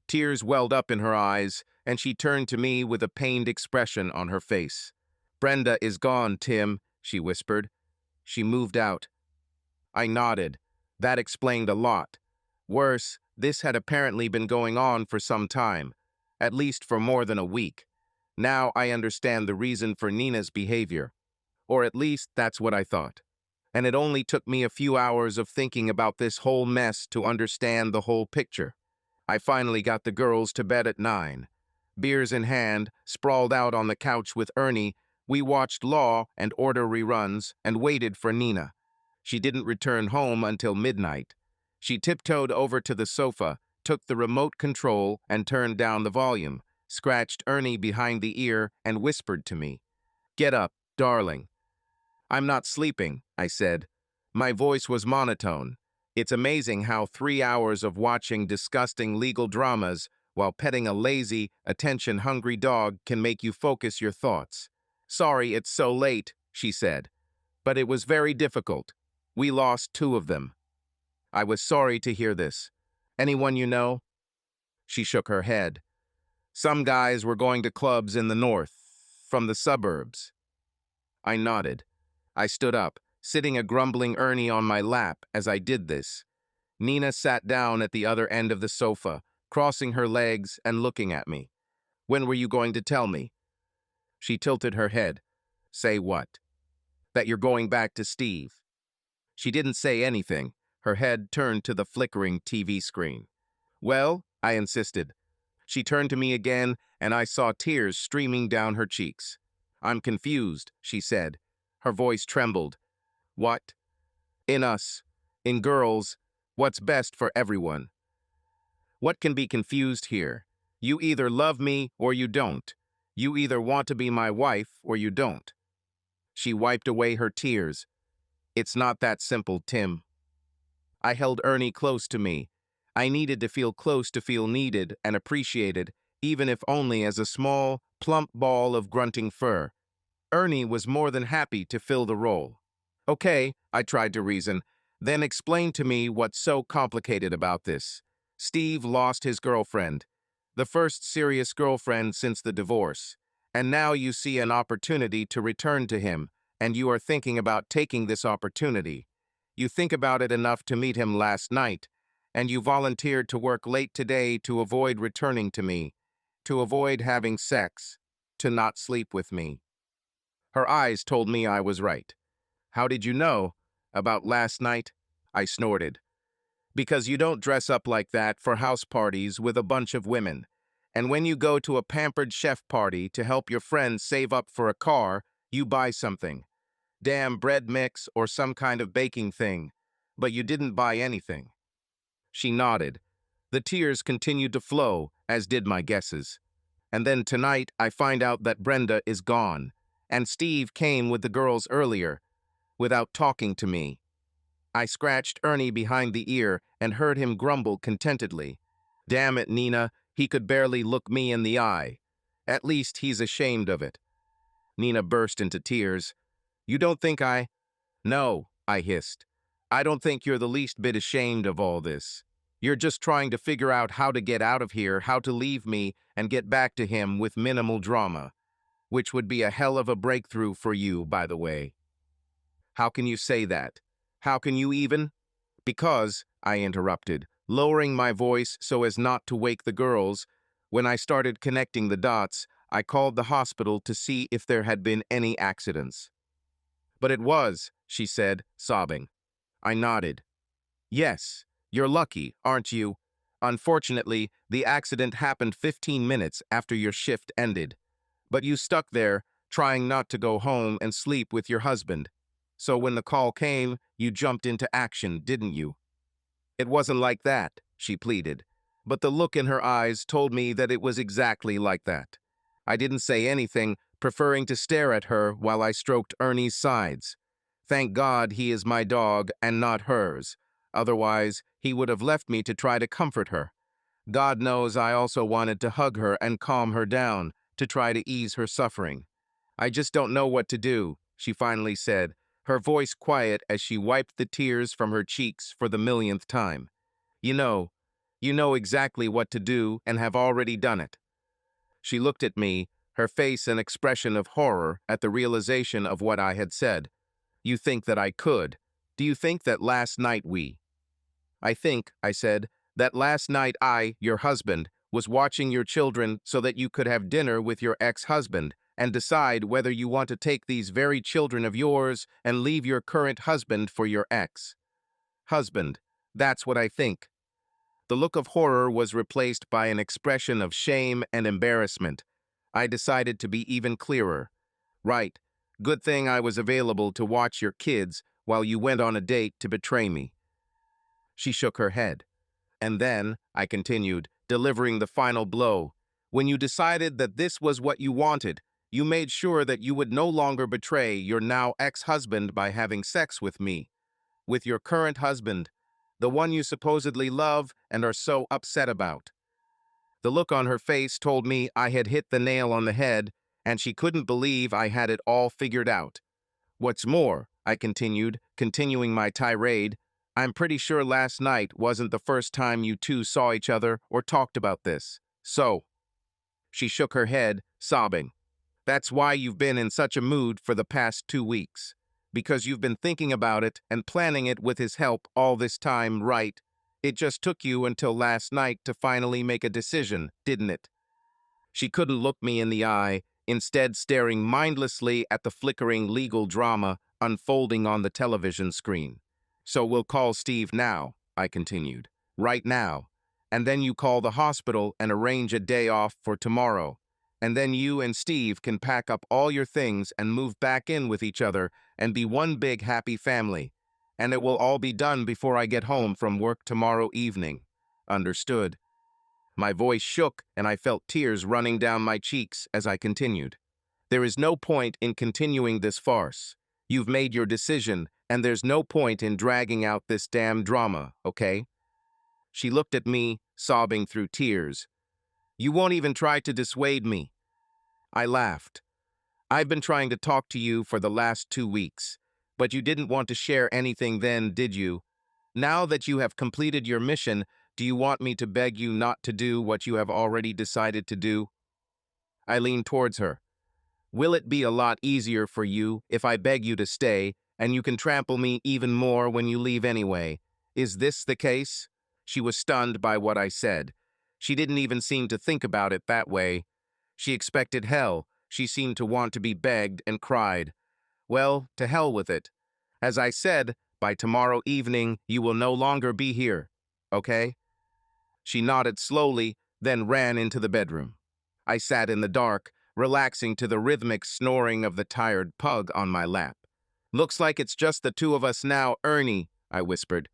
[SPEAKER 1] Tears welled up in her eyes, and she turned to me with a pained expression on her face. Brenda is gone, Tim, she whispered. She moved out. I nodded. That explained a lot. Worse, this had apparently been going on for some time, at least for more than a week. Now I understand the reason for Nina's behavior. Or at least that's what I thought. And it only took me a few hours of thinking about this whole mess to understand the whole picture. I finally got the girls to bed at 9. Beers in hand, sprawled out on the couch with Ernie, we watched Law and Order reruns and waited for Nina. She didn't return home until midnight. She tiptoed over to the sofa, took the remote control and turned down the volume, scratched Ernie behind the ear and whispered to me, "Get up, darling." "I'm not sleeping," I said. My voice was monotone. It's amazing how 3 hours of watching disgusting legal dramas while petting a lazy, attention-hungry dog can make you focus your thoughts. "Sorry it's so late," she said. "But it was very difficult. We lost 2 of them." I was sorry to hear this. "Anyone you know?" She shook her head. "Some guys were going to clubs in the north, from the suburbs." I nodded. I stood up, sitting a grumbling Ernie on my lap as I did this. Nina sat down at the other end of the sofa, crossing her legs and looking at me. "When were you going to tell me?" She tilted her head. "Say what?" "That you're going back to Steve." She didn't say anything. Her head turned to the flickering TV screen. "Well," I insisted. She turned to me again, and I saw tears streaming down her cheeks. "I'm confused," she said. Her voice trembled. "What?" "In us. In girls. What's best for everyone? What can be confused here? You either love me or you don't. You either want to be my wife or you don't. She wiped away her tears. It's not that simple, Tim. I held Ernie close to me. I needed to feel close to feel needed and appreciated, even if only as a small, plump ball of grunting fur. Ernie was more than happy to fill the role. Okay, I tried to reason. Then explain to me what's so complicated about this. Steve lost his girlfriend, the first serious girlfriend since the divorce. And now you see an opportunity to return to him, and you are thinking about taking this opportunity. You think about it enough to meet him last night, and you volunteered to work late today to avoid returning to me, to avoid having sex, to not sleep with me. Her eyes told me I was right. How did you know? About last night? I snorted. Because you don't dress up like that for house parties with a bunch of women. And when you go to a pampered chef party to help your friends save up for a car, you buy something. Damn bread mix or some kind of baking thing. But you didn't buy anything. She nodded. The tears continued to flow, as did my guesses. And then tonight I find out that Brenda is gone. And Steve came with the girls earlier, without talking to me. I scratched Ernie behind the ear and heard him grumble contentedly. Damn it, Nina, he could barely look me in the eye. At least he's ashamed of it. Nina burst into tears. You don't think I... No, I hissed. I don't think you're the least bit ashamed of all this. You're just trying to figure out how to get out of here, how to leave me, and get back to him with minimal drama. Which would be a hell of a breakthrough for you, by the way. How can you say that? How can you even? Because, I interrupted, lowering my voice so as not to wake the girls, when I started connecting the dots, I called the hospital to see if there had been any accidents. But it was, she said, sobbing. I nodded. Yes, you're lucky, aren't you? Unfortunately, the accident happened 15 minutes after your shift ended. But you stuck there, trying not to go home and sleep with your husband. So when the call came, you jumped into action, didn't you? It wasn't like that, she pleaded. But the look in her eyes told me that it was exactly like that. I didn't say anything, preferring to stare at her while I stroked Ernie's sides. Thank God he is my dog and not hers. Otherwise, he would have left me to try to comfort her. God knows I also wanted to hug her and calm her down, to try to ease her suffering. I just don't know what to do, she finally said, her voice quiet as she wiped the tears from her cheeks for the millionth time. You know exactly what to do and have already done it. She looked at me, her face an expression of horror at the realization of what I had said. You think that I could? Do you think that last night I think, I said, that last night I, your husband, was watching your children so that you could have dinner with your ex-husband and decide whether you want to take these very children of yours and leave your current husband for your ex-husband. That's what I think. The look of horror was replaced by an expression of shame and embarrassment. I decided to be even clearer. Right. Good thing I was available to watch your kids while you went on a date to betray me. She shook her head. And then, I continued, delivering the final blow, when you decided that this was what you wanted, you made sure that you would no longer betray your now ex-husband by having sex with me, with your current husband, the one you supposedly love and are so upset about. The look on her face told me I had hit the nail on the head, and she couldn't believe I had it all figured out. What's more, I continued, continuing my tirade, I'm pretty sure last night wasn't the first time you two saw each other or talked about this. So, she shook her head, sobbing. That's why you've been in such a mood for the past 2 weeks. Because you've been thinking about it and planning it with his help all this time, right? It just took you until last night to finally make a decision, didn't it? She couldn't look me in the eye, instead staring mindlessly at the flickering legal drama unfolding on the television screen. So we'll call Steve now, I continued. Right now. And then you call the hospital and arrange a day off for tomorrow. And then you and Steve can pack up all your things and move back in with each other and be one big happy family. and it will all be done before I get home from work tomorrow evening. Understood. My voice shook, and I felt tears running down my cheeks as I continued. There is no point in continuing this farce. You've made your decision, and there's no point in dragging out this damn drama, okay? She looked at me, sobbing through tears. You won't even try to dissuade me. I laughed. I've been trying to talk to you for the last 2 weeks, but you didn't want to share anything then, did you? Now that you have completed your mission, do you want me to beg you not to do what you have already decided to do? I leaned towards her. Will it be a lot easier for you if I beg you to stay, and you can trample me even more when you leave anyway? Is this the case? She was stunned by what I said. She didn't even seem to think about it that way. She expected hell. She seemed to want to be begged and cried. Well, to hell with it. As I said, by tomorrow evening, you will no longer be here. Okay? She nodded slowly, then ran into the bedroom. I sat in the dark, relaxing to the rhythmic snoring of the tired pug on my lap. Looks like it's just the two of us now, Ernie, I whispered.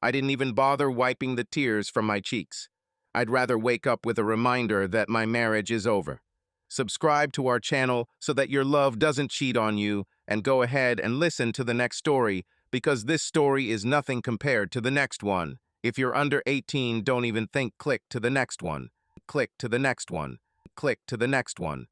[SPEAKER 1] I didn't even bother wiping the tears from my cheeks. I'd rather wake up with a reminder that my marriage is over. Subscribe to our channel so that your love doesn't cheat on you, and go ahead and listen to the next story, because this story is nothing compared to the next one. If you're under 18, don't even think click to the next one. Click to the next one. Click to the next one.